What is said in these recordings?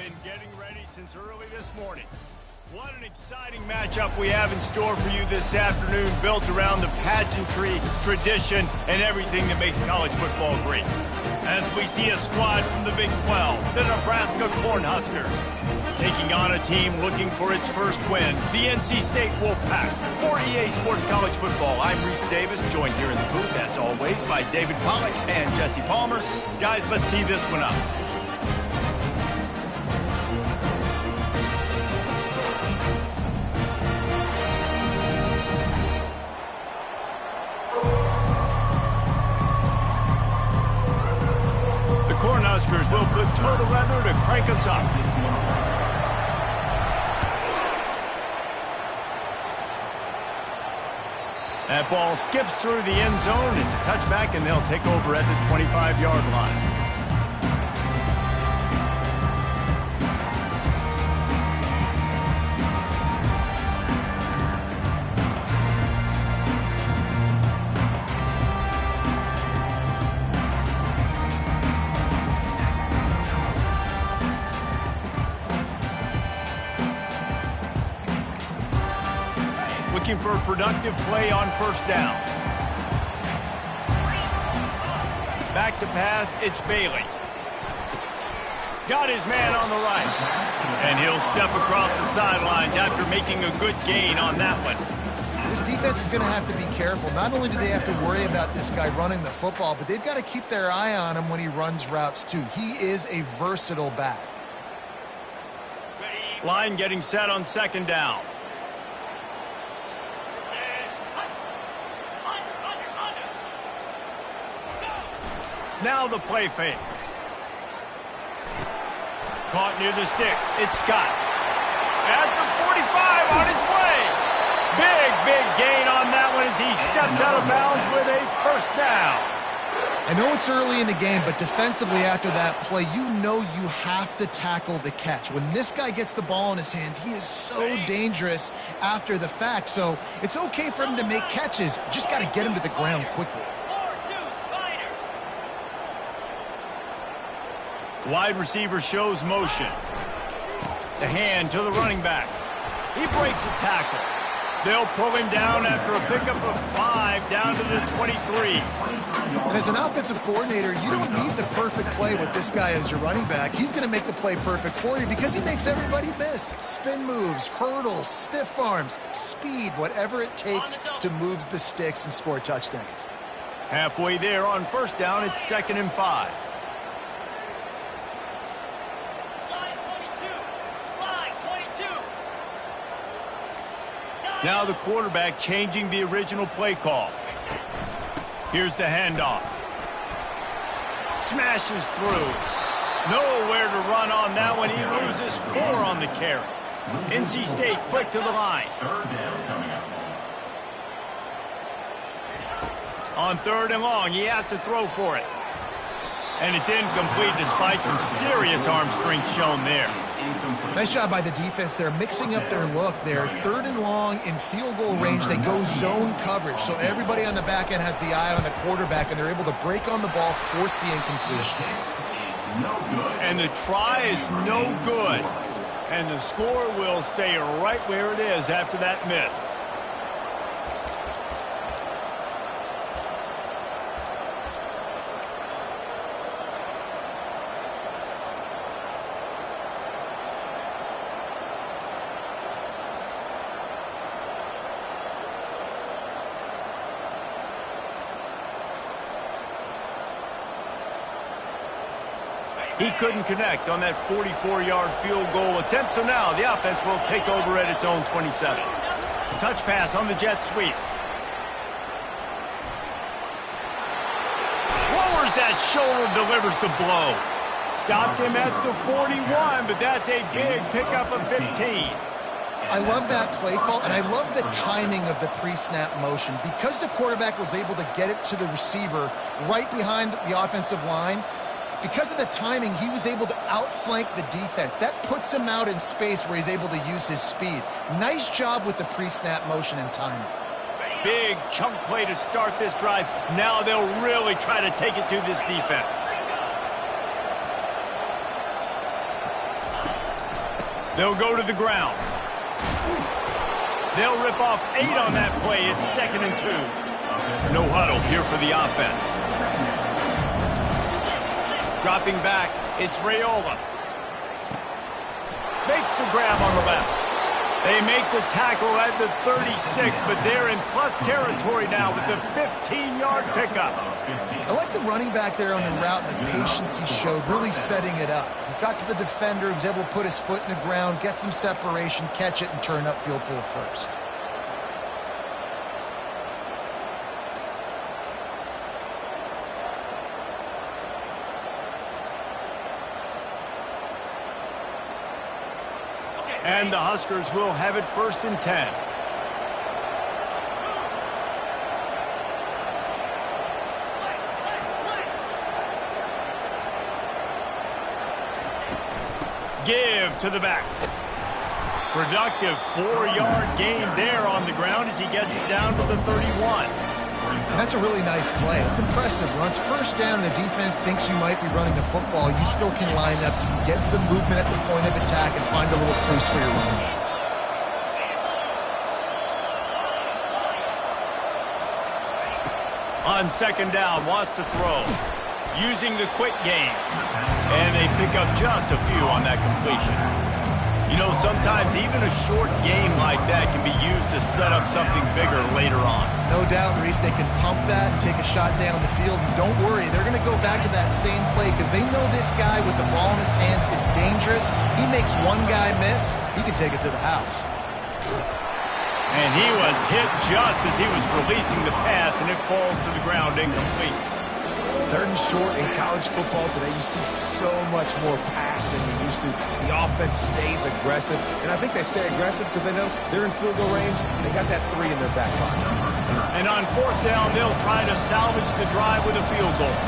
been getting ready since early this morning. What an exciting matchup we have in store for you this afternoon, built around the pageantry, tradition, and everything that makes college football great. As we see a squad from the Big 12, the Nebraska Cornhuskers, taking on a team looking for its first win, the NC State Wolfpack. For EA Sports College Football, I'm Reese Davis, joined here in the booth, as always, by David Pollack and Jesse Palmer. Guys, let's tee this one up. Cornhuskers will put total leather to crank us up. That ball skips through the end zone. It's a touchback, and they'll take over at the 25-yard line. Looking for a productive play on first down. Back to pass, it's Bailey. Got his man on the right. And he'll step across the sidelines after making a good gain on that one. This defense is going to have to be careful. Not only do they have to worry about this guy running the football, but they've got to keep their eye on him when he runs routes too. He is a versatile back. Line getting set on second down. Now the play fake. Caught near the sticks. It's Scott. At the 45 on his way. Big gain on that one as he steps out of bounds with a first down. I know it's early in the game, but defensively after that play, you know you have to tackle the catch. When this guy gets the ball in his hands, he is so dangerous after the fact. So it's okay for him to make catches. You just got to get him to the ground quickly. Wide receiver shows motion. The hand to the running back. He breaks a tackle. They'll pull him down after a pickup of 5 down to the 23. And as an offensive coordinator, you don't need the perfect play with this guy as your running back. He's going to make the play perfect for you because he makes everybody miss. Spin moves, hurdles, stiff arms, speed, whatever it takes to move the sticks and score touchdowns. Halfway there on first down, it's 2nd and 5. Now the quarterback changing the original play call. Here's the handoff. Smashes through. Nowhere to run on that one. He loses 4 on the carry. NC State quick to the line. On 3rd and long, he has to throw for it. And it's incomplete despite some serious arm strength shown there. Nice job by the defense there, mixing up their look there. 3rd and long in field goal range. They go zone coverage, so everybody on the back end has the eye on the quarterback, and they're able to break on the ball, force the incompletion. And the try is no good. And the score will stay right where it is after that miss. He couldn't connect on that 44-yard field goal attempt, so now the offense will take over at its own 27. Touch pass on the jet sweep. Lowers that shoulder, delivers the blow. Stopped him at the 41, but that's a big pickup of 15. I love that play call, and I love the timing of the pre-snap motion. Because the quarterback was able to get it to the receiver right behind the offensive line, because of the timing, he was able to outflank the defense. That puts him out in space where he's able to use his speed. Nice job with the pre-snap motion and timing. Big chunk play to start this drive. Now they'll really try to take it to this defense. They'll go to the ground. They'll rip off 8 on that play. It's 2nd and 2. No huddle here for the offense. Dropping back, it's Raiola. Makes the grab on the left. They make the tackle at the 36, but they're in plus territory now with the 15-yard pickup. I like the running back there on the route and the patience he showed, really setting it up. He got to the defender, he was able to put his foot in the ground, get some separation, catch it, and turn upfield for the first. And the Huskers will have it 1st and 10. Give to the back. Productive 4-yard gain there on the ground as he gets it down to the 31. And that's a really nice play. It's impressive. When it's 1st down and the defense thinks you might be running the football, you still can line up, you can get some movement at the point of attack and find a little crease for your running back. On 2nd down, wants to throw. Using the quick game. And they pick up just a few on that completion. You know, sometimes even a short game like that can be used to set up something bigger later on. No doubt, Reese, they can pump that and take a shot down the field. And don't worry, they're going to go back to that same play because they know this guy with the ball in his hands is dangerous. He makes one guy miss, he can take it to the house. And he was hit just as he was releasing the pass, and it falls to the ground incomplete. 3rd and short in college football today, you see so much more pass than you used to. The offense stays aggressive, and I think they stay aggressive because they know they're in field goal range. They got that 3 in their back pocket. And on 4th down, they'll try to salvage the drive with a field goal.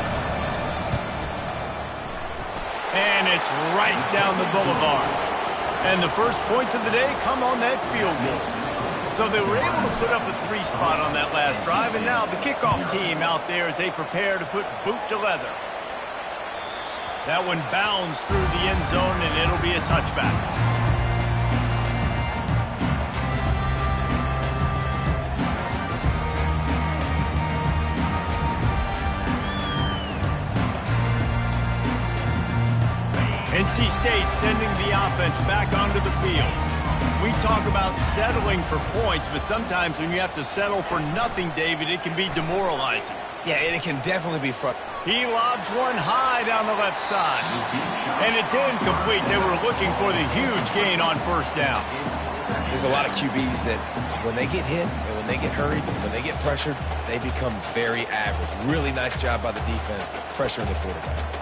And it's right down the boulevard. And the first points of the day come on that field goal. So they were able to put up a 3 spot on that last drive, and now the kickoff team out there as they prepare to put boot to leather. That one bounds through the end zone, and it'll be a touchback. NC State sending the offense back onto the field. We talk about settling for points, but sometimes when you have to settle for nothing, David, it can be demoralizing. Yeah, and it can definitely be frustrating. He lobs one high down the left side. And it's incomplete. They were looking for the huge gain on 1st down. There's a lot of QBs that when they get hit and when they get hurried, when they get pressured, they become very average. Really nice job by the defense pressuring the quarterback.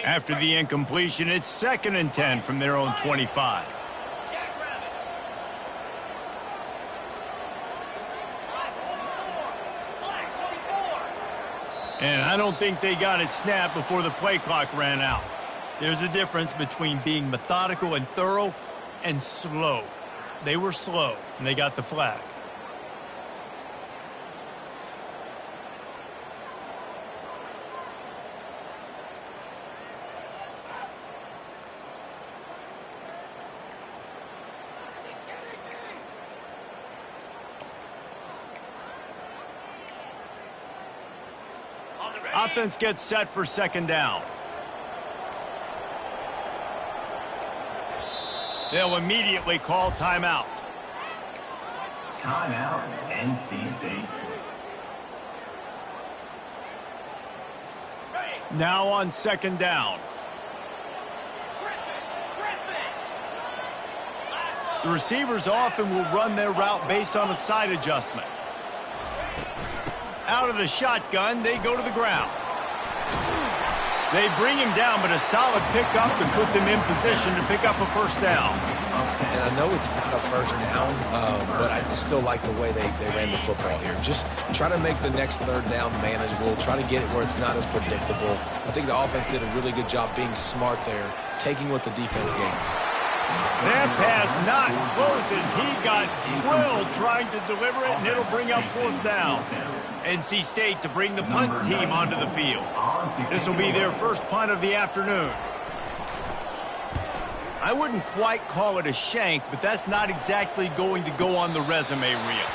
After the incompletion, it's 2nd and 10 from their own 25. And I don't think they got it snapped before the play clock ran out. There's a difference between being methodical and thorough and slow. They were slow, and they got the flag. Offense gets set for 2nd down. They'll immediately call timeout. Timeout, NC State. Now on 2nd down. The receivers often will run their route based on a side adjustment. Out of the shotgun, they go to the ground. They bring him down, but a solid pickup to put them in position to pick up a 1st down. And I know it's not a 1st down, but I still like the way they ran the football here. Just try to make the next 3rd down manageable. Try to get it where it's not as predictable. I think the offense did a really good job being smart there, taking what the defense gave. That pass not close as he got drilled trying to deliver it, and it'll bring up 4th down. NC State to bring the punt team onto the field. This will be their first punt of the afternoon. I wouldn't quite call it a shank, but that's not exactly going to go on the resume reel.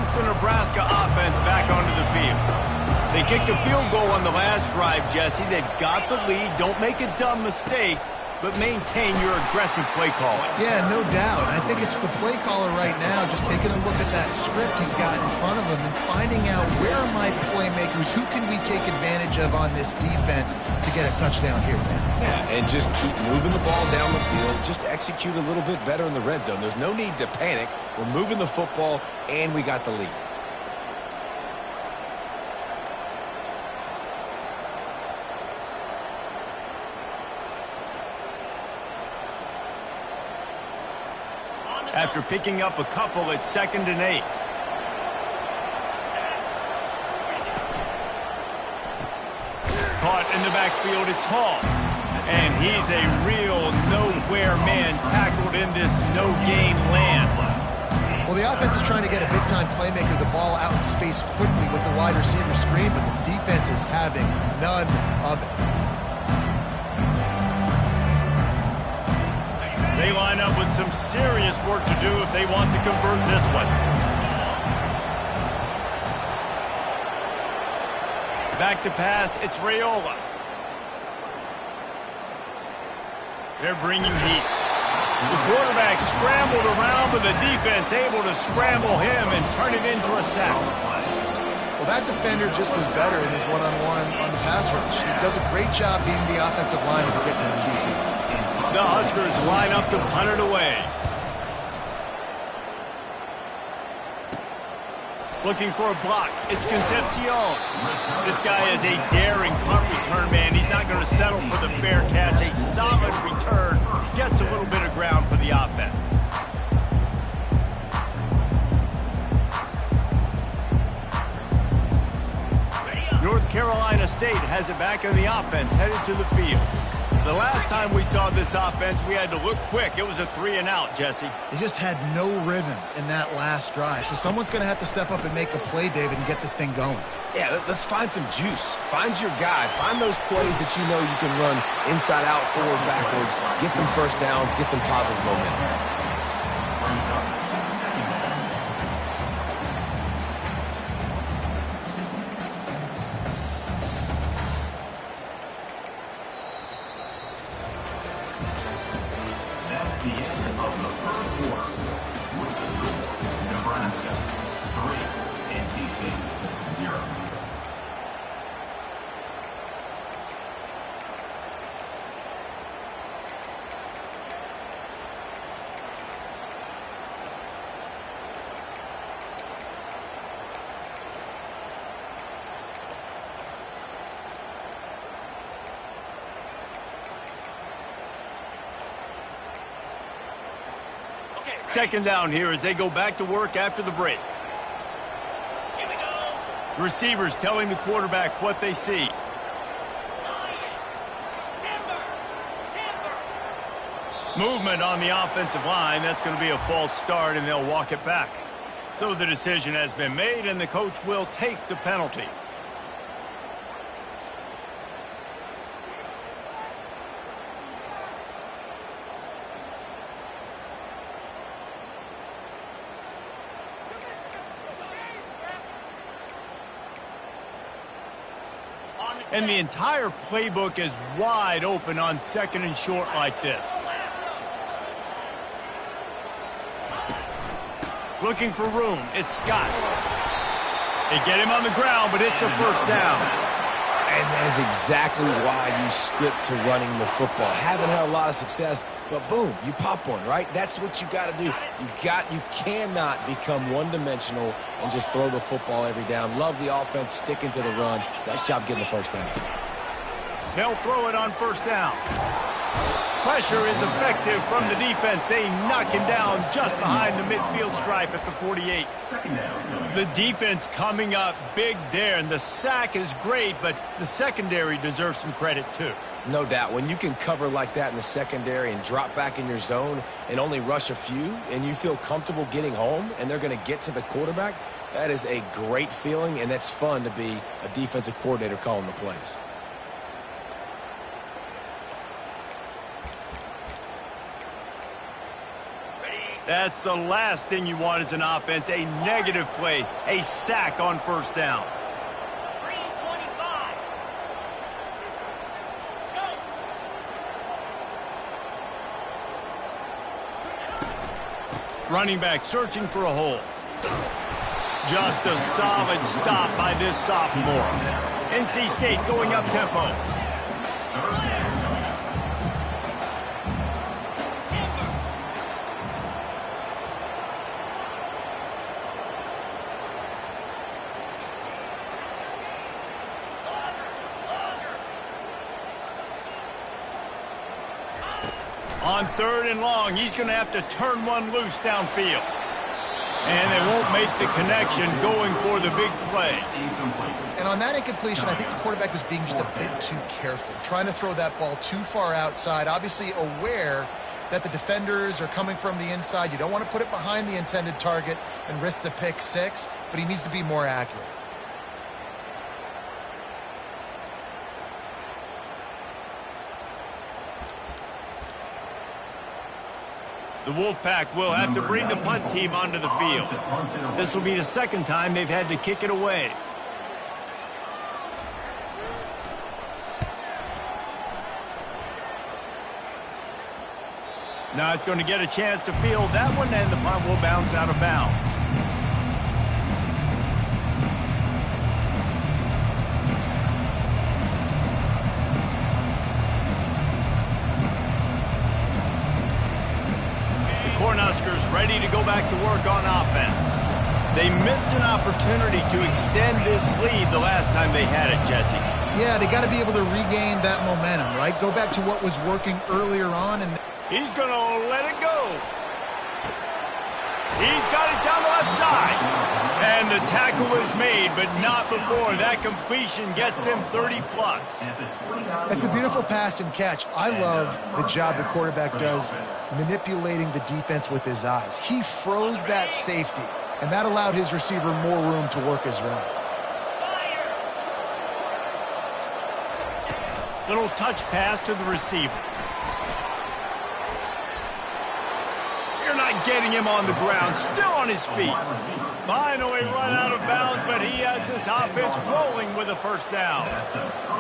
The Nebraska offense back onto the field. They kicked a field goal on the last drive, Jesse. They've got the lead. Don't make a dumb mistake, but maintain your aggressive play calling. Yeah, no doubt. I think it's the play caller right now just taking a look at that script he's got in front of him and finding out where are my playmakers, who can we take advantage of on this defense to get a touchdown here, man. Yeah, and just keep moving the ball down the field. Just execute a little bit better in the red zone. There's no need to panic. We're moving the football, and we got the lead. After picking up a couple, it's 2nd and 8. Caught in the backfield, it's Hall. And he's a real nowhere man tackled in this no-gain land. Well, the offense is trying to get a big-time playmaker the ball out in space quickly with the wide receiver screen, but the defense is having none of it. They line up with some serious work to do if they want to convert this one. Back to pass, it's Raiola. They're bringing heat. The quarterback scrambled around, but the defense able to scramble him and turn it into a sack. Well, that defender just was better in his one-on-one on the pass rush. He does a great job beating the offensive lineman to get to the key. The Huskers line up to punt it away. Looking for a block. It's Concepcion. This guy is a daring punt return man. He's not going to settle for the fair catch. A solid return. Gets a little bit of ground for the offense. North Carolina State has it back on the offense, headed to the field. The last time we saw this offense, we had to look quick. It was a 3-and-out, Jesse. They just had no rhythm in that last drive. So someone's going to have to step up and make a play, David, and get this thing going. Yeah, let's find some juice. Find your guy. Find those plays that you know you can run inside out, forward, backwards. Get some 1st downs. Get some positive momentum. That's the Second down here as they go back to work after the break. Receivers telling the quarterback what they see. Movement on the offensive line. That's going to be a false start, and they'll walk it back. So the decision has been made, and the coach will take the penalty. And the entire playbook is wide open on second and short like this. Looking for room. It's Scott. They get him on the ground, but it's a first down. And that is exactly why you stick to running the football. Haven't had a lot of success, but boom, you pop one, right? That's what you got to do. You cannot become one-dimensional and just throw the football every down. Love the offense sticking to the run. Nice job getting the first down. They'll throw it on first down. Pressure is effective from the defense. They knock him down just behind the midfield stripe at the 48. The defense coming up big there, and the sack is great, but the secondary deserves some credit too. No doubt. When you can cover like that in the secondary and drop back in your zone and only rush a few, and you feel comfortable getting home, and they're going to get to the quarterback, that is a great feeling, and that's fun to be a defensive coordinator calling the plays. That's the last thing you want as an offense, a negative play, a sack on first down. Running back searching for a hole. Just a solid stop by this sophomore. NC State going up tempo. On third and long, he's going to have to turn one loose downfield. And they won't make the connection going for the big play. And on that incompletion, I think the quarterback was being just a bit too careful, trying to throw that ball too far outside, obviously aware that the defenders are coming from the inside. You don't want to put it behind the intended target and risk the pick six, but he needs to be more accurate. The Wolfpack will have to bring the punt team onto the field. This will be the second time they've had to kick it away. Not going to get a chance to field that one, and the punt will bounce out of bounds. Cornhuskers ready to go back to work on offense. They missed an opportunity to extend this lead the last time they had it, Jesse. Yeah, they got to be able to regain that momentum, right? Go back to what was working earlier on. And he's going to let it go. He's got it down the left side. And the tackle is made, but not before that completion gets them 30-plus. It's a beautiful pass and catch. I love the job the quarterback does manipulating the defense with his eyes. He froze that safety, and that allowed his receiver more room to work his route. Little touch pass to the receiver. You're not getting him on the ground, still on his feet. Finally run out of bounds, but he has this offense rolling with a first down.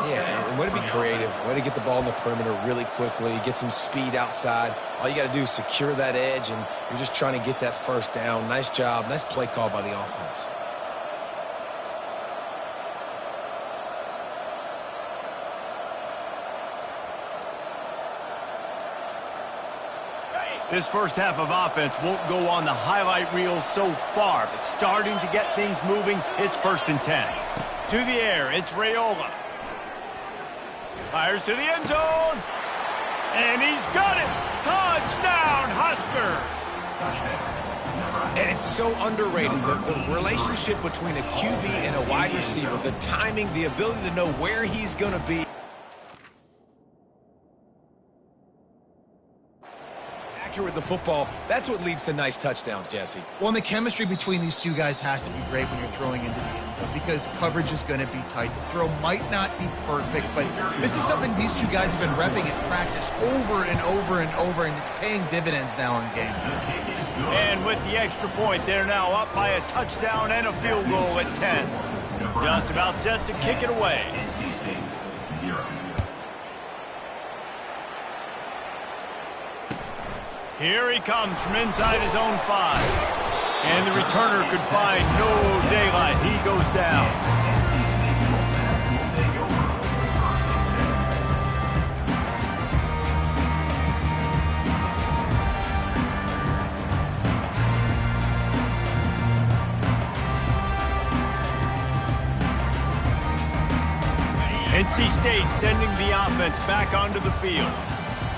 Yeah, and way to be creative, way to get the ball in the perimeter really quickly, get some speed outside. All you got to do is secure that edge, and you're just trying to get that first down. Nice job, nice play call by the offense. This first half of offense won't go on the highlight reel so far, but starting to get things moving, it's 1st and 10. To the air, it's Raiola. Fires to the end zone. And he's got it. Touchdown, Huskers. And it's so underrated, the relationship between a QB and a wide receiver, the timing, the ability to know where he's going to be. Accurate with the football, that's what leads to nice touchdowns, Jesse. Well, and the chemistry between these two guys has to be great when you're throwing into the end zone because coverage is going to be tight. The throw might not be perfect, but this is something these two guys have been repping in practice over and over and over, and it's paying dividends now in game. And with the extra point, they're now up by a touchdown and a field goal at 10. Just about set to kick it away. NC State, 0. Here he comes from inside his own 5. And the returner could find no daylight. He goes down. NC State quarterback will take over for first and 10. NC State sending the offense back onto the field.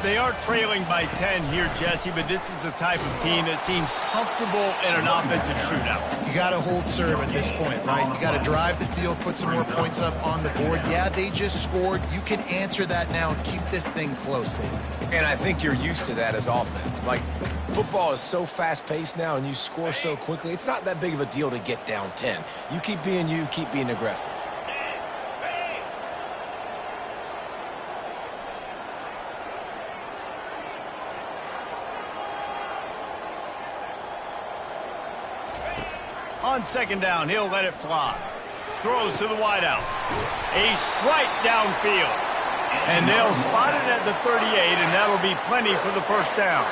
They are trailing by 10 here, Jesse, but this is the type of team that seems comfortable in an offensive shootout. You got to hold serve at this point, right? You got to drive the field, put some more points up on the board. Yeah, they just scored. You can answer that now and keep this thing close, Dave. And I think you're used to that as offense. Like, football is so fast-paced now and you score so quickly, it's not that big of a deal to get down 10. You, keep being aggressive. On second down, he'll let it fly. Throws to the wideout. A strike downfield. And they'll spot it at the 38, and that'll be plenty for the first down.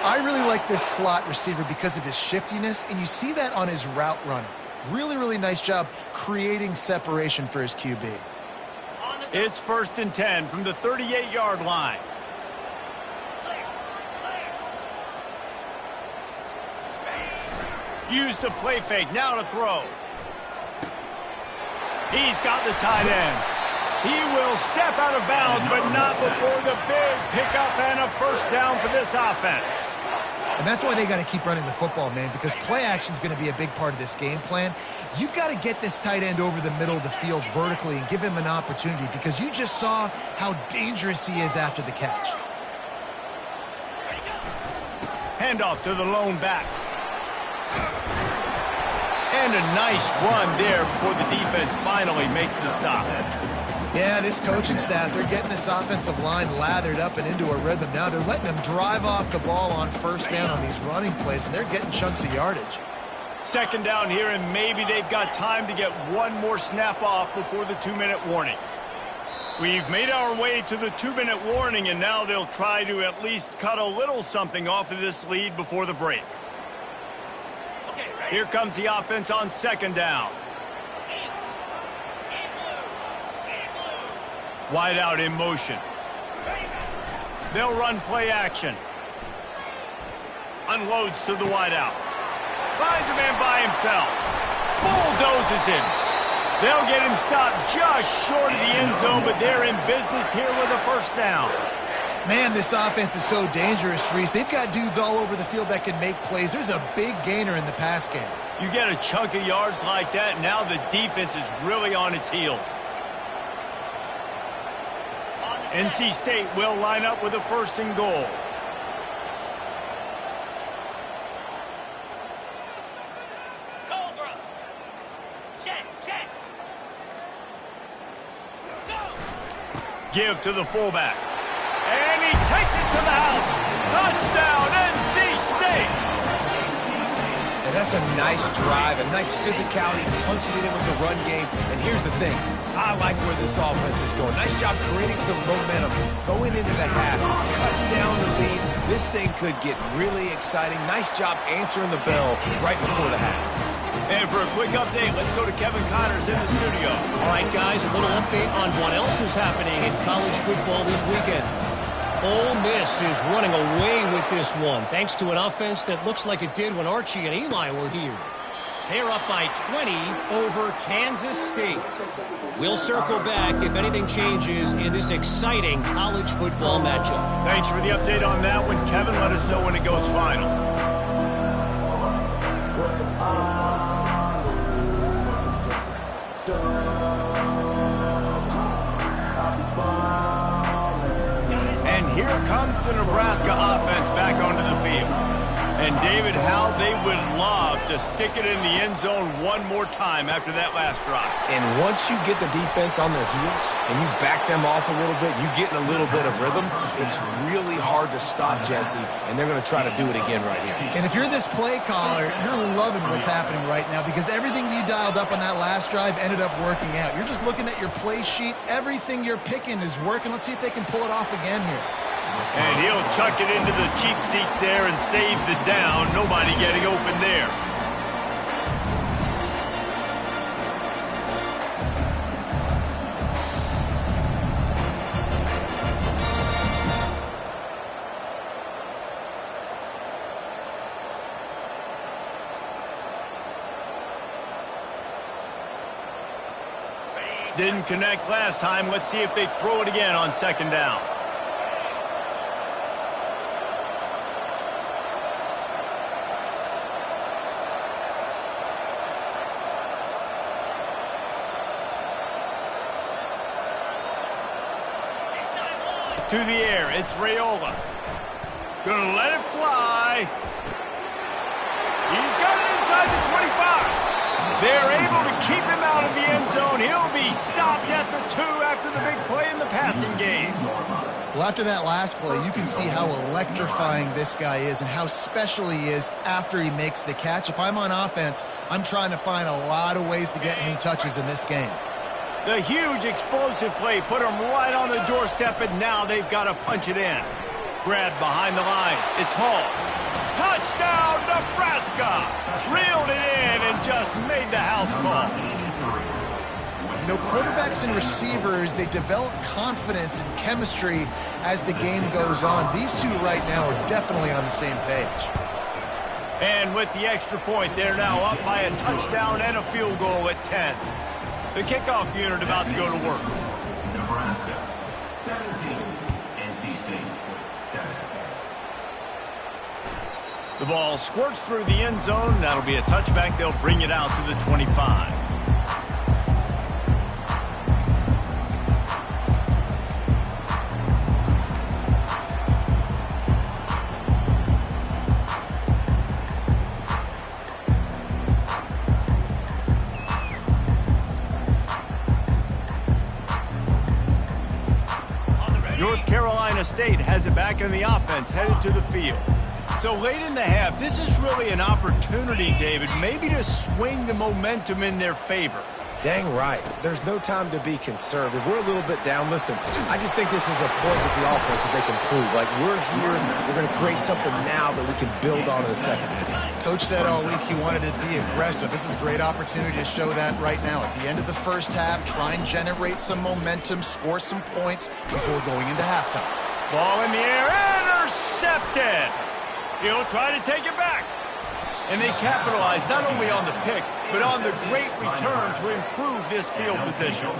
I really like this slot receiver because of his shiftiness, and you see that on his route running. Really, really nice job creating separation for his QB. It's 1st and 10 from the 38-yard line. Use the play fake, now to throw. He's got the tight end. He will step out of bounds, but not before the big pickup and a first down for this offense. And that's why they got to keep running the football, man, because play action is going to be a big part of this game plan. You've got to get this tight end over the middle of the field vertically and give him an opportunity because you just saw how dangerous he is after the catch. Handoff to the lone back. And a nice run there before the defense finally makes the stop. Yeah, this coaching staff, they're getting this offensive line lathered up and into a rhythm now. They're letting them drive off the ball on first down on these running plays, and they're getting chunks of yardage. Second down here, and maybe they've got time to get one more snap off before the 2-minute warning. We've made our way to the 2-minute warning, and now they'll try to at least cut a little something off of this lead before the break. Here comes the offense on second down. Wide out in motion. They'll run play action. Unloads to the wide out. Finds a man by himself. Bulldozes him. They'll get him stopped just short of the end zone, but they're in business here with a first down. Man, this offense is so dangerous, Reese. They've got dudes all over the field that can make plays. There's a big gainer in the pass game. You get a chunk of yards like that, now the defense is really on its heels. NC State will line up with a 1st and goal. Cobra. Check. Give to the fullback. And he takes it to the house. Touchdown, NC State. And that's a nice drive, a nice physicality, punching it in with the run game. And here's the thing. I like where this offense is going. Nice job creating some momentum, going into the half, cutting down the lead. This thing could get really exciting. Nice job answering the bell right before the half. And for a quick update, let's go to Kevin Connors in the studio. All right, guys, a little update on what else is happening in college football this weekend. Ole Miss is running away with this one, thanks to an offense that looks like it did when Archie and Eli were here. They're up by 20 over Kansas State. We'll circle back if anything changes in this exciting college football matchup. Thanks for the update on that one, Kevin. Let us know when it goes final. And here comes the Nebraska offense back onto the field. And David, how they would love to stick it in the end zone one more time after that last drive. And once you get the defense on their heels and you back them off a little bit, you get in a little bit of rhythm, it's really hard to stop, Jesse, and they're going to try to do it again right here. And if you're this play caller, you're loving what's happening right now because everything you dialed up on that last drive ended up working out. You're just looking at your play sheet. Everything you're picking is working. Let's see if they can pull it off again here. And he'll chuck it into the cheap seats there and save the down. Nobody getting open there. Didn't connect last time. Let's see if they throw it again on second down. To the air, it's Raiola. Gonna let it fly. He's got it inside the 25. They're able to keep him out of the end zone. He'll be stopped at the 2 after the big play in the passing game. Well, after that last play, you can see how electrifying this guy is and how special he is after he makes the catch. If I'm on offense, I'm trying to find a lot of ways to get him touches in this game. The huge explosive play put him right on the doorstep, and now they've got to punch it in. Grabbed behind the line. It's Hall. Touchdown, Nebraska! Reeled it in and just made the house call. You know, quarterbacks and receivers, they develop confidence and chemistry as the game goes on. These two right now are definitely on the same page. And with the extra point, they're now up by a touchdown and a field goal at 10. The kickoff unit about to go to work. Nebraska 17, NC State 7. The ball squirts through the end zone. That'll be a touchback. They'll bring it out to the 25. North Carolina State has it back in the offense, headed to the field. So late in the half, this is really an opportunity, David, maybe to swing the momentum in their favor. Dang right. There's no time to be conservative. We're a little bit down. Listen, I just think this is a point with the offense that they can prove. Like, we're here, we're going to create something now that we can build on in the second half. Coach said all week he wanted to be aggressive. This is a great opportunity to show that right now. At the end of the first half, try and generate some momentum, score some points before going into halftime. Ball in the air, intercepted. He'll try to take it back. And they capitalize not only on the pick, but on the great return to improve this field position.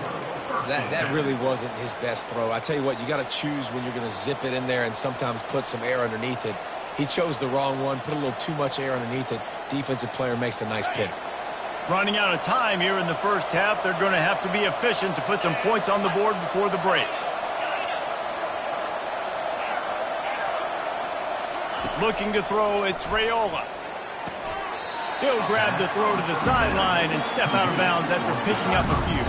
That really wasn't his best throw. I tell you what, you got to choose when you're going to zip it in there and sometimes put some air underneath it. He chose the wrong one, put a little too much air underneath it. Defensive player makes the nice pick. Running out of time here in the first half, they're going to have to be efficient to put some points on the board before the break. Looking to throw, it's Raiola. He'll grab the throw to the sideline and step out of bounds after picking up a few.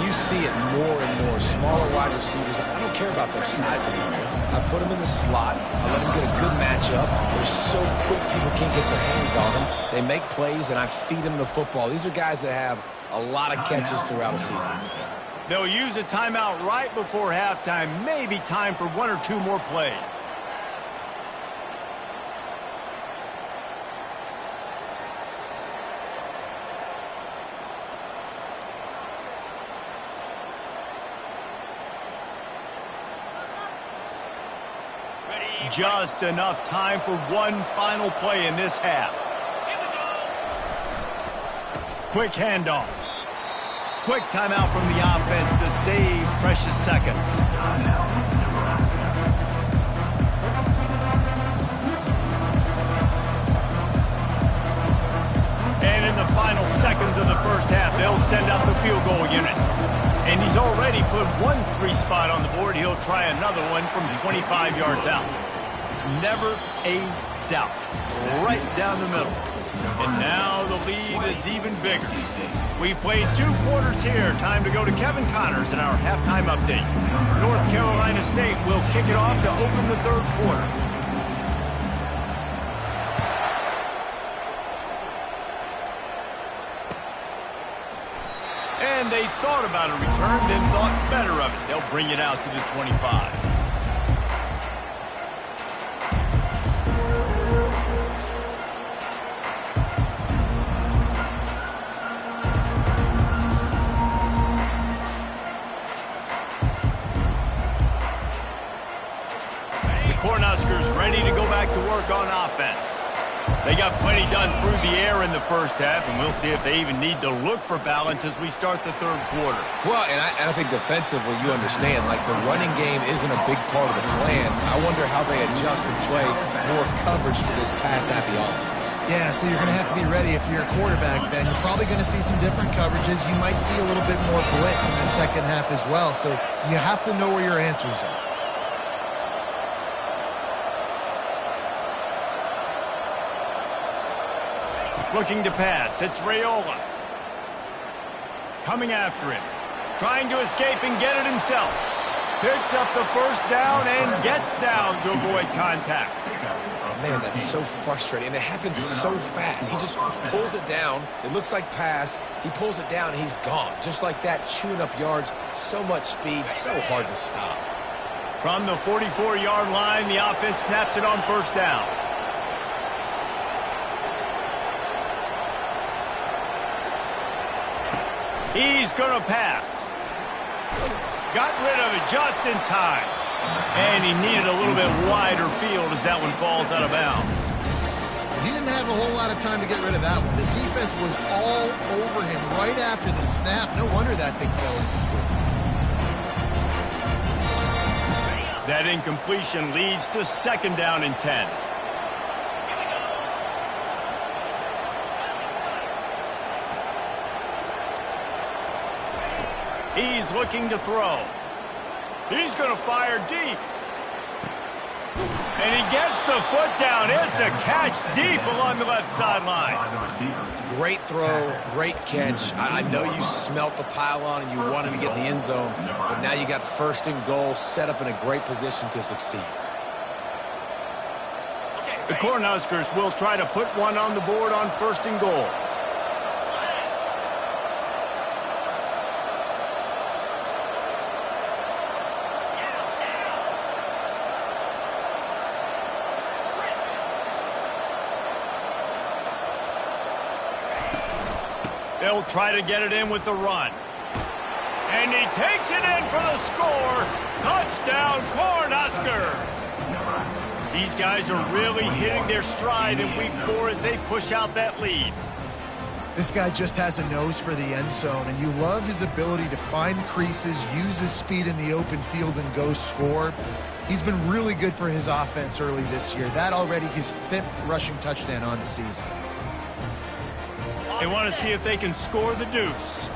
You see it more and more. Smaller wide receivers, I don't care about their size anymore. I put them in the slot. I let them get a good matchup. They're so quick, people can't get their hands on them. They make plays, and I feed them the football. These are guys that have a lot of catches throughout a season. They'll use a timeout right before halftime. Maybe time for one or two more plays. Just enough time for one final play in this half. Quick handoff. Quick timeout from the offense to save precious seconds. And in the final seconds of the first half, they'll send out the field goal unit. And he's already put one 3 spot on the board. He'll try another one from 25 yards out. Never a doubt. Right down the middle. And now the lead is even bigger. We've played 2 quarters here. Time to go to Kevin Connors in our halftime update. North Carolina State will kick it off to open the 3rd quarter. And they thought about a return, then thought better of it. They'll bring it out to the 25. The Cornhuskers ready to go back to work on offense. They got plenty done through the air in the first half, and we'll see if they even need to look for balance as we start the 3rd quarter. Well, and I think defensively, you understand, like the running game isn't a big part of the plan. I wonder how they adjust and play more coverage for this pass-happy offense. Yeah, so you're going to have to be ready if you're a quarterback, Ben. You're probably going to see some different coverages. You might see a little bit more blitz in the second half as well, so you have to know where your answers are. Looking to pass. It's Raiola. Coming after him. Trying to escape and get it himself. Picks up the first down and gets down to avoid contact. Man, that's so frustrating. And it happens so fast. He just pulls it down. It looks like pass. He pulls it down and he's gone. Just like that, chewing up yards. So much speed, so hard to stop. From the 44-yard line, the offense snaps it on first down. He's going to pass. Got rid of it just in time. And he needed a little bit wider field as that one falls out of bounds. He didn't have a whole lot of time to get rid of that one. The defense was all over him right after the snap. No wonder that thing fell. That incompletion leads to 2nd down and 10. He's looking to throw. He's going to fire deep. And he gets the foot down. It's a catch deep along the left sideline. Great throw, great catch. I know you smelt the pylon and you wanted to get in the end zone, but now you got 1st and goal set up in a great position to succeed. The Cornhuskers will try to put one on the board on 1st and goal. They'll try to get it in with the run. And he takes it in for the score. Touchdown, Cornhuskers! These guys are really hitting their stride in week 4 as they push out that lead. This guy just has a nose for the end zone, and you love his ability to find creases, use his speed in the open field, and go score. He's been really good for his offense early this year. That already his 5th rushing touchdown on the season. They want to see if they can score the deuce.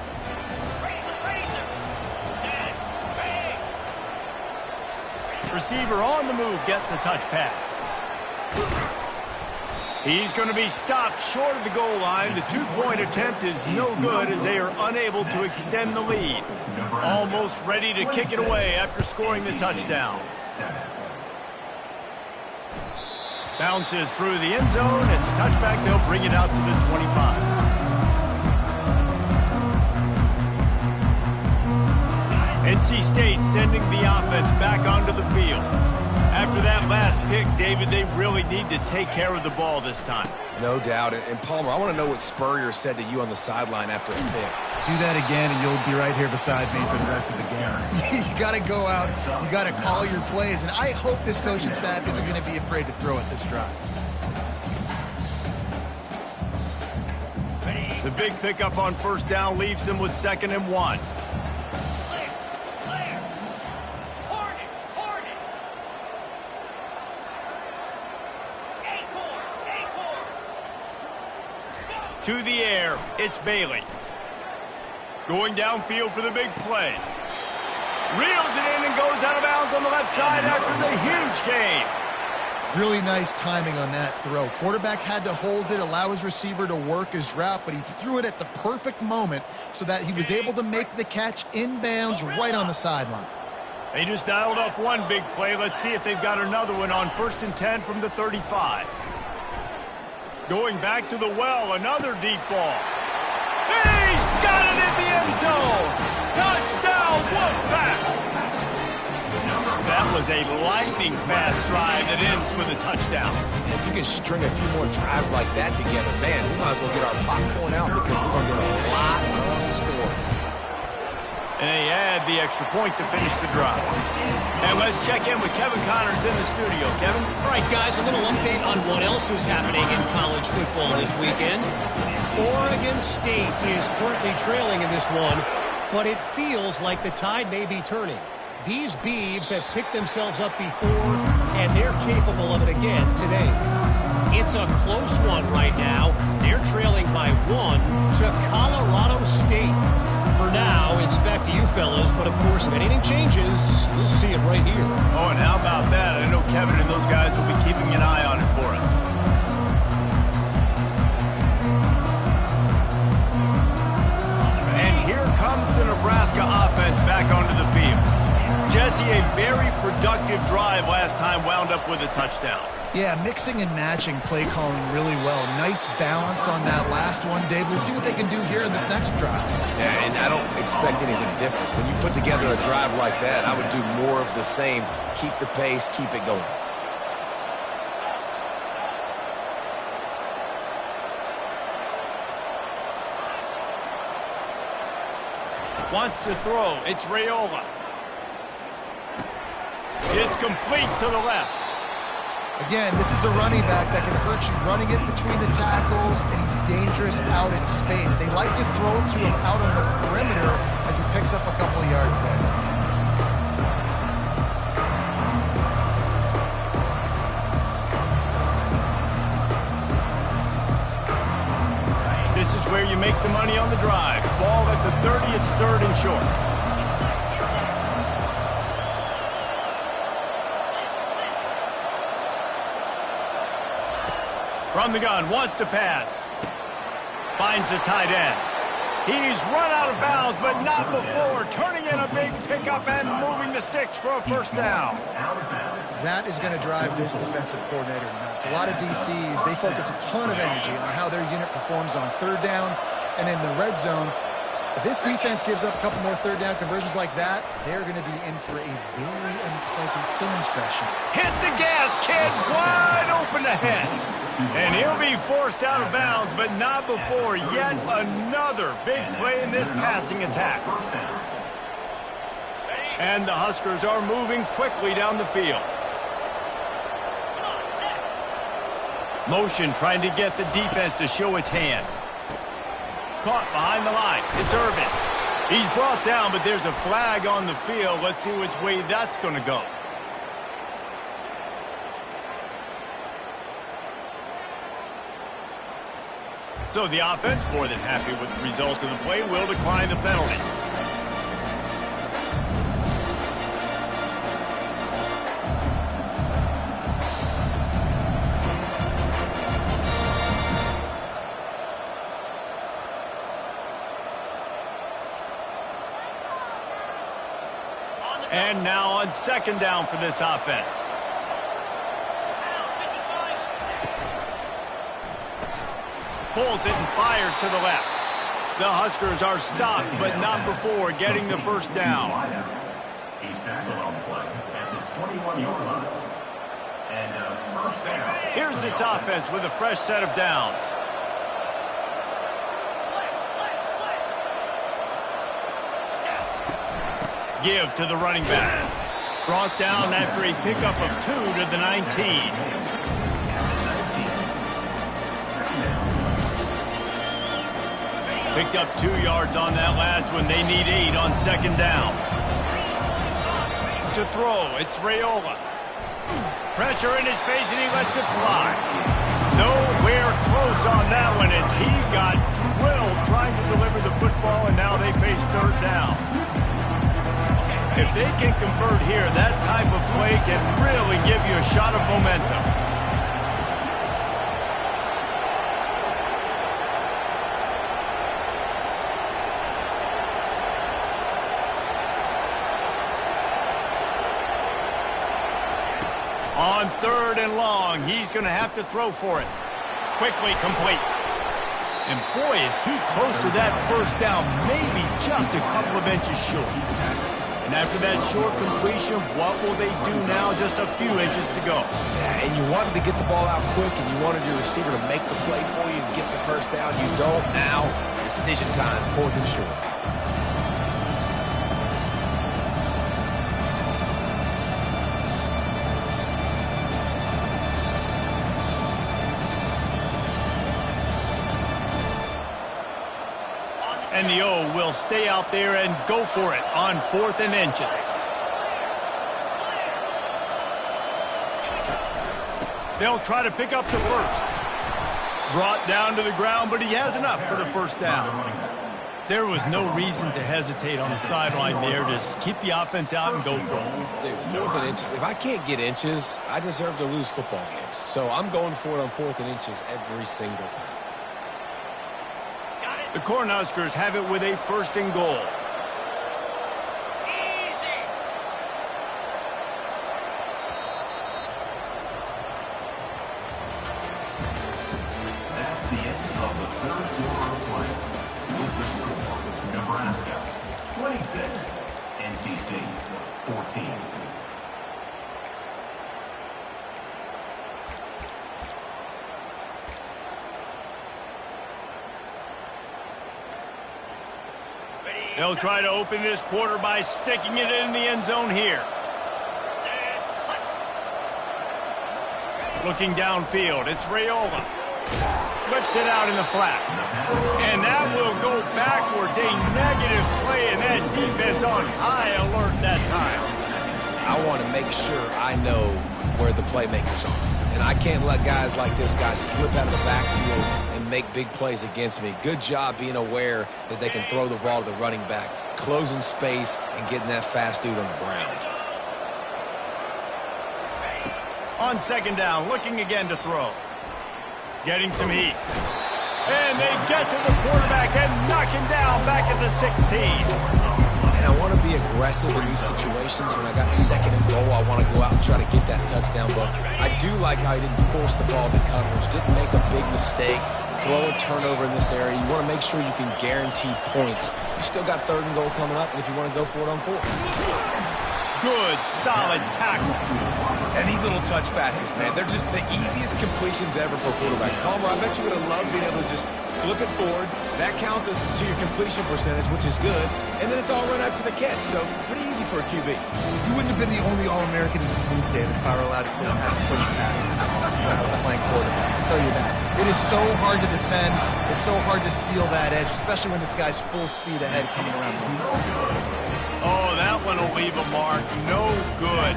Receiver on the move gets the touch pass. He's going to be stopped short of the goal line. The 2-point attempt is no good as they are unable to extend the lead. Almost ready to kick it away after scoring the touchdown. Bounces through the end zone. It's a touchback. They'll bring it out to the 25. NC State sending the offense back onto the field. After that last pick, David, they really need to take care of the ball this time. No doubt. And Palmer, I want to know what Spurrier said to you on the sideline after the pick. Do that again, and you'll be right here beside me for the rest of the game. You got to go out. You got to call your plays, and I hope this coaching staff isn't going to be afraid to throw it this drive. The big pickup on first down leaves them with 2nd and 1. To the air, it's Bailey. Going downfield for the big play. Reels it in and goes out of bounds on the left side after the huge gain. Really nice timing on that throw. Quarterback had to hold it, allow his receiver to work his route, but he threw it at the perfect moment so that he was able to make the catch inbounds right on the sideline. They just dialed up one big play. Let's see if they've got another one on 1st and 10 from the 35. Going back to the well, another deep ball. He's got it in the end zone. Touchdown, Wolfpack. That was a lightning-fast drive that ends with a touchdown. If you can string a few more drives like that together, man, we might as well get our popcorn out because we're going to get a lot of scoring. And they add the extra point to finish the drive. And let's check in with Kevin Connors in the studio. Kevin? All right, guys, a little update on what else is happening in college football this weekend. Oregon State is currently trailing in this one, but it feels like the tide may be turning. These Beavs have picked themselves up before, and they're capable of it again today. It's a close one right now. They're trailing by 1 to Colorado State. For now, it's back to you fellas, but of course, if anything changes, you'll see it right here. Oh, and how about that? I know Kevin and those guys will be keeping an eye on it for us. And here comes the Nebraska offense back onto the field. Jesse, a very productive drive last time wound up with a touchdown. Yeah, mixing and matching play calling really well. Nice balance on that last one, Dave. Let's see what they can do here in this next drive. Yeah, and I don't expect anything different. When you put together a drive like that, I would do more of the same. Keep the pace, keep it going. Wants to throw. It's Raiola. It's complete to the left. Again, this is a running back that can hurt you running it between the tackles, and he's dangerous out in space. They like to throw to him out on the perimeter as he picks up a couple of yards there. This is where you make the money on the drive. Ball at the 30, it's 3rd and short. From the gun, wants to pass. Finds the tight end. He's run out of bounds, but not before. Turning in a big pickup and moving the sticks for a 1st down. That is going to drive this defensive coordinator nuts. A lot of DCs, they focus a ton of energy on how their unit performs on 3rd down and in the red zone. If this defense gives up a couple more 3rd down conversions like that, they're going to be in for a very unpleasant film session. Hit the gas, kid. Wide open ahead. And he'll be forced out of bounds, but not before yet another big play in this passing attack. And the Huskers are moving quickly down the field. Motion trying to get the defense to show its hand. Caught behind the line. It's Irvin. He's brought down, but there's a flag on the field. Let's see which way that's going to go. So the offense, more than happy with the result of the play, will decline the penalty. And now on 2nd down for this offense. Pulls it and fires to the left. The Huskers are stopped, but not before getting the 1st down. He's tackled on the play at the 21-yard line. And 1st down. Here's this offense with a fresh set of downs. Give to the running back. Brought down after a pickup of 2 to the 19. Picked up 2 yards on that last one. They need 8 on 2nd down. To throw, it's Raiola. Pressure in his face, and he lets it fly. Nowhere close on that one as he got drilled trying to deliver the football, and now they face third down. If they can convert here, that type of play can really give you a shot of momentum. On third and long, he's going to have to throw for it. Quickly complete. And boy, is he close to that first down, maybe just a couple of inches short. And after that short completion, what will they do now? Just a few inches to go. Yeah, and you wanted to get the ball out quick, and you wanted your receiver to make the play for you and get the first down. You don't now. Decision time, fourth and short. And the O will stay out there and go for it on fourth and inches. They'll try to pick up the first. Brought down to the ground, but he has enough for the first down. There was no reason to hesitate on the sideline there. Just keep the offense out and go for it. Dude, fourth and inches. If I can't get inches, I deserve to lose football games. So I'm going for it on fourth and inches every single time. The Cornhuskers have it with a first and goal. Easy. That's the end of the third quarter of play. With the score, Nebraska 26, NC State 14. They'll try to open this quarter by sticking it in the end zone here. Looking downfield, it's Raiola. Flips it out in the flat. And that will go backwards. A negative play, and that defense on high alert that time. I want to make sure I know where the playmakers are. And I can't let guys like this guy slip out of the backfield and make big plays against me. Good job being aware that they can throw the ball to the running back, closing space, and getting that fast dude on the ground. On second down, looking again to throw. Getting some heat. And they get to the quarterback and knock him down back at the 16. And I want to be aggressive in these situations. When I got second and goal, I want to go out and try to get that touchdown. But I do like how he didn't force the ball to coverage, didn't make a big mistake, throw a turnover in this area. You want to make sure you can guarantee points. You still got third and goal coming up, and if you want to go for it on fourth. Good, solid tackle. And these little touch passes, man, they're just the easiest completions ever for quarterbacks. Palmer, I bet you would have loved being able to just flip it forward. That counts as to your completion percentage, which is good. And then it's all run up to the catch, so pretty easy for a QB. You wouldn't have been the only All-American in this booth, David, if I were allowed to learn how to push passes when I was playing quarterback. I'll tell you that. It is so hard to defend. It's so hard to seal that edge, especially when this guy's full speed ahead coming around the inside. Oh, that one will leave a mark. No good.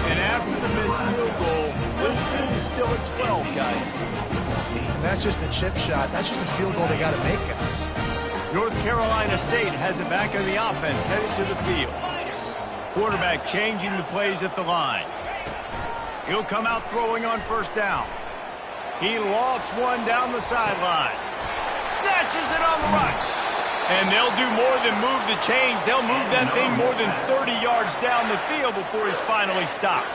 And after the missed field goal, this lead is still at 12, guys. And that's just the chip shot. That's just a field goal they got to make, guys. North Carolina State has it back on the offense, headed to the field. Quarterback changing the plays at the line. He'll come out throwing on first down. He lofts one down the sideline. Snatches it on the run. And they'll do more than move the chains. They'll move that thing more than 30 yards down the field before he's finally stopped.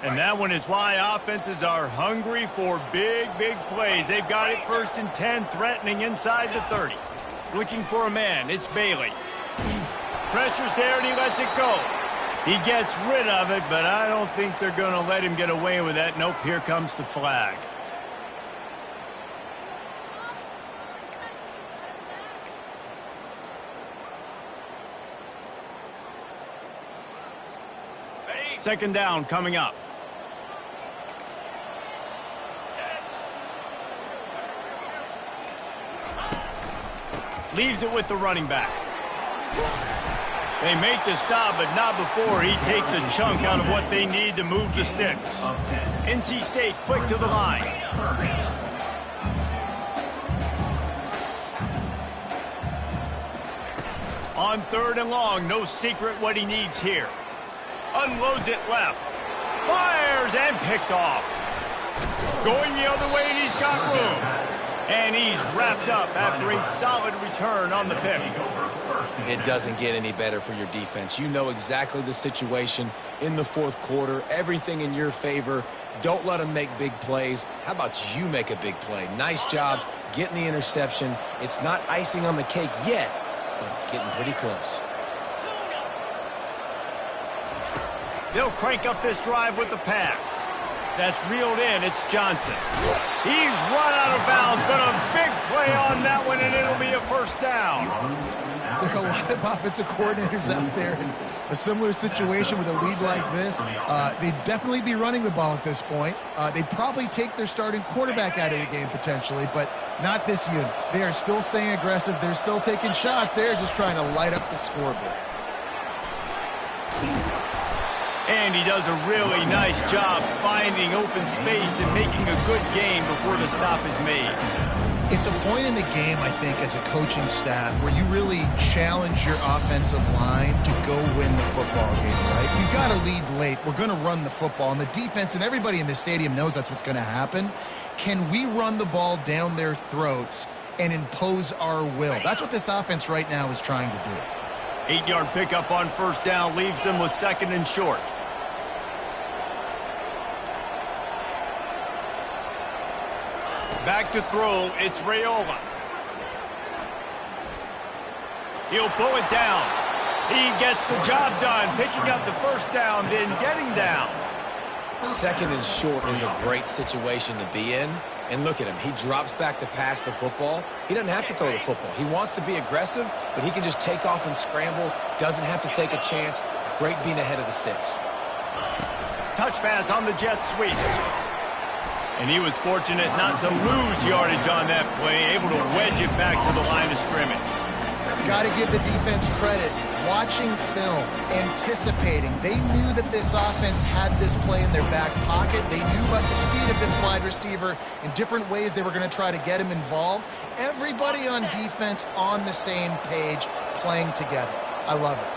And that one is why offenses are hungry for big, big plays. They've got it first and 10, threatening inside the 30. Looking for a man. It's Bailey. Pressure's there, and he lets it go. He gets rid of it, but I don't think they're going to let him get away with that. Nope, here comes the flag. Second down coming up. Leaves it with the running back. They make the stop, but not before he takes a chunk out of what they need to move the sticks. NC State quick to the line. On 3rd and long, no secret what he needs here. Unloads it left. Fires and picked off. Going the other way, and he's got room. And he's wrapped up after a solid return on the pick. It doesn't get any better for your defense. You know exactly the situation in the 4th quarter. Everything in your favor. Don't let them make big plays. How about you make a big play? Nice job getting the interception. It's not icing on the cake yet, but it's getting pretty close. They'll crank up this drive with the pass. That's reeled in. It's Johnson. He's run out of bounds, but a big play on that one, and it'll be a first down. There are a lot of offensive coordinators out there in a similar situation with a lead like this. They'd definitely be running the ball at this point. They'd probably take their starting quarterback out of the game potentially, but not this unit. They are still staying aggressive. They're still taking shots. They're just trying to light up the scoreboard. And he does a really nice job finding open space and making a good gain before the stop is made. It's a point in the game, I think, as a coaching staff where you really challenge your offensive line to go win the football game, right? You've got to lead late. We're going to run the football. And the defense and everybody in the stadium knows that's what's going to happen. Can we run the ball down their throats and impose our will? That's what this offense right now is trying to do. 8-yard pickup on first down leaves them with 2nd and short. Back to throw, it's Raiola. He'll pull it down. He gets the job done, picking up the first down, then getting down. 2nd and short is a great situation to be in. And look at him. He drops back to pass the football. He doesn't have to throw the football. He wants to be aggressive, but he can just take off and scramble. Doesn't have to take a chance. Great being ahead of the sticks. Touch pass on the jet sweep. And he was fortunate not to lose yardage on that play, able to wedge it back to the line of scrimmage. Got to give the defense credit. Watching film, anticipating. They knew that this offense had this play in their back pocket. They knew about the speed of this wide receiver in different ways they were going to try to get him involved. Everybody on defense on the same page, playing together. I love it.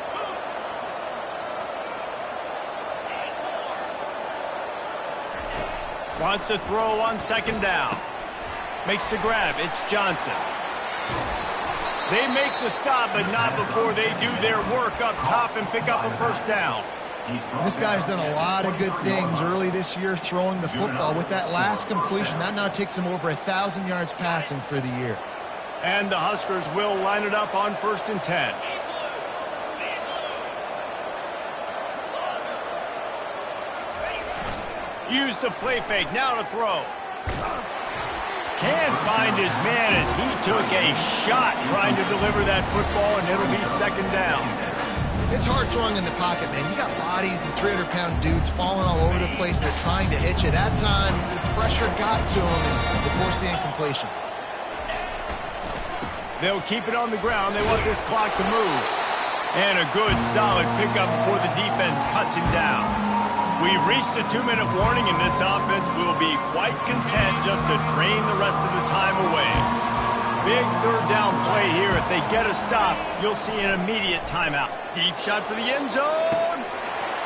Wants to throw on 2nd down. Makes the grab. It's Johnson. They make the stop, but not before they do their work up top and pick up a first down. This guy's done a lot of good things early this year throwing the football. With that last completion, that now takes him over 1,000 yards passing for the year. And the Huskers will line it up on 1st and 10. Use the play fake, now to throw. Can't find his man as he took a shot trying to deliver that football, and it'll be 2nd down. It's hard throwing in the pocket, man. You got bodies and 300-pound dudes falling all over the place. They're trying to hit you. That time, the pressure got to him, and they forced the incompletion. They'll keep it on the ground. They want this clock to move. And a good, solid pickup before the defense cuts him down. We've reached the 2-minute warning, and this offense will be quite content just to drain the rest of the time away. Big 3rd down play here. If they get a stop, you'll see an immediate timeout. Deep shot for the end zone.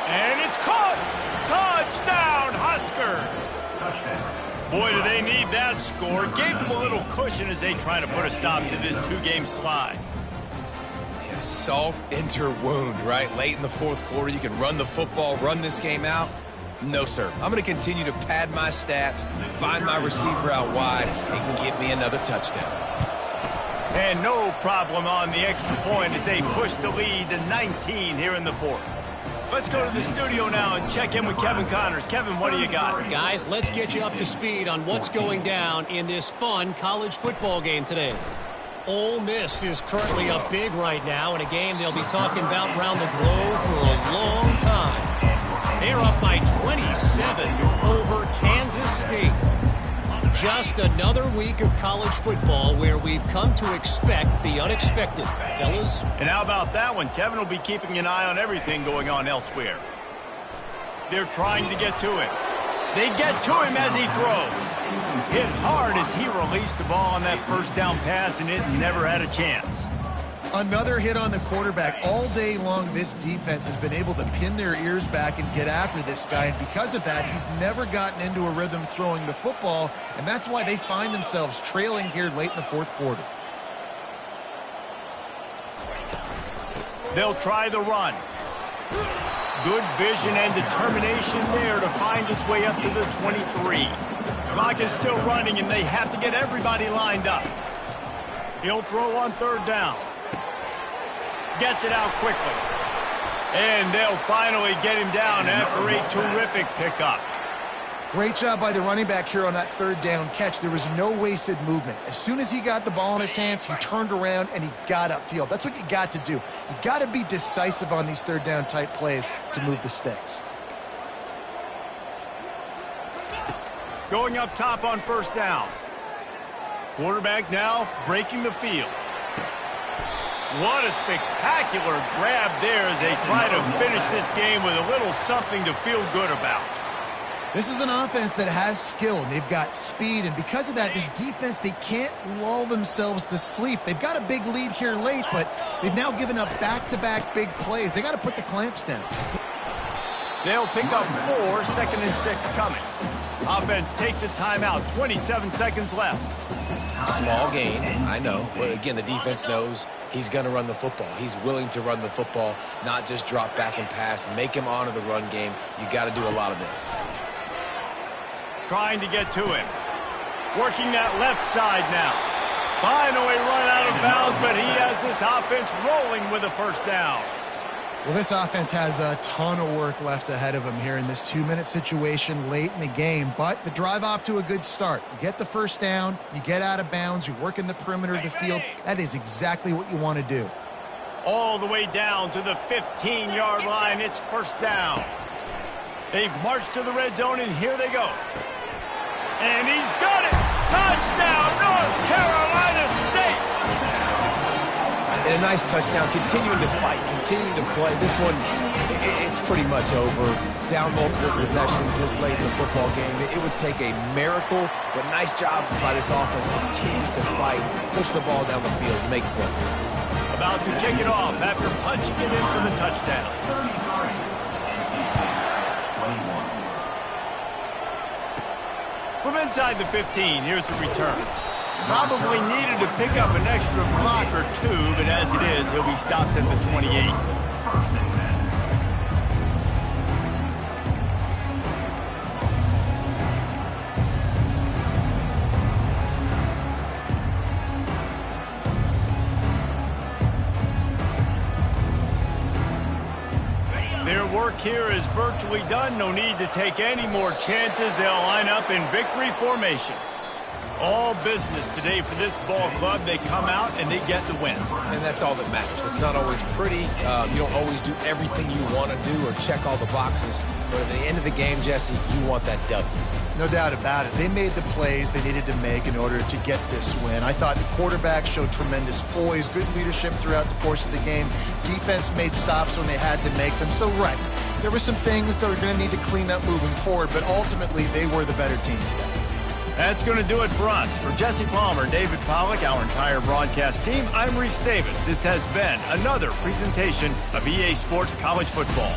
And it's caught. Touchdown, Huskers. Touchdown. Boy, do they need that score. Gave them a little cushion as they try to put a stop to this 2-game slide. Salt into wound, right? Late in the 4th quarter, you can run the football, run this game out. No, sir. I'm going to continue to pad my stats, find my receiver out wide, and give me another touchdown. And no problem on the extra point as they push the lead to 19 here in the 4th. Let's go to the studio now and check in with Kevin Connors. Kevin, what do you got? Guys, let's get you up to speed on what's going down in this fun college football game today. Ole Miss is currently up big right now in a game they'll be talking about around the globe for a long time. They're up by 27 over Kansas State. Just another week of college football where we've come to expect the unexpected. Fellas? And how about that one? Kevin will be keeping an eye on everything going on elsewhere. They're trying to get to him. They get to him as he throws. Hit hard as he released the ball on that first down pass, and it never had a chance. Another hit on the quarterback. All day long, this defense has been able to pin their ears back and get after this guy, and because of that, he's never gotten into a rhythm throwing the football, and that's why they find themselves trailing here late in the fourth quarter. They'll try the run. Good vision and determination there to find his way up to the 23. Clock is still running, and they have to get everybody lined up. He'll throw on third down. Gets it out quickly. And they'll finally get him down after a terrific pickup. Great job by the running back here on that third down catch. There was no wasted movement. As soon as he got the ball in his hands, he turned around and he got upfield. That's what you got to do. You got to be decisive on these third down type plays to move the sticks. Going up top on first down. Quarterback now breaking the field. What a spectacular grab there as they try to finish this game with a little something to feel good about. This is an offense that has skill, and they've got speed, and because of that, this defense, they can't lull themselves to sleep. They've got a big lead here late, but they've now given up back-to-back big plays. They got to put the clamps down. They'll pick up 4, 2nd and 6 coming. Offense takes a timeout, 27 seconds left. Small gain, I know. But again, the defense knows he's going to run the football. He's willing to run the football, not just drop back and pass. Make him honor the run game. You got to do a lot of this. Trying to get to him. Working that left side now. Finally run out of bounds, but he has this offense rolling with a first down. Well, this offense has a ton of work left ahead of them here in this 2-minute situation late in the game, but the drive off to a good start. You get the first down, you get out of bounds, you work in the perimeter of the field. That is exactly what you want to do. All the way down to the 15-yard line. It's first down. They've marched to the red zone, and here they go. And he's got it! Touchdown, North Carolina State! And a nice touchdown, continuing to fight, continuing to play. This one, it's pretty much over. Down multiple possessions this late in the football game. It would take a miracle, but nice job by this offense. Continue to fight, push the ball down the field, make plays. About to kick it off after punching it in for the touchdown. 21. From inside the 15, here's the return. Probably needed to pick up an extra block or two, but as it is, he'll be stopped at the 28. First and 10. Their work here is virtually done. No need to take any more chances. They'll line up in victory formation. All business today for this ball club. They come out and they get the win. And that's all that matters. It's not always pretty. You don't always do everything you want to do or check all the boxes. But at the end of the game, Jesse, you want that W. No doubt about it. They made the plays they needed to make in order to get this win. I thought the quarterback showed tremendous poise, good leadership throughout the course of the game. Defense made stops when they had to make them. So, right, there were some things that are going to need to clean up moving forward, but ultimately they were the better team today. That's going to do it for us. For Jesse Palmer, David Pollack, our entire broadcast team, I'm Reese Davis. This has been another presentation of EA Sports College Football.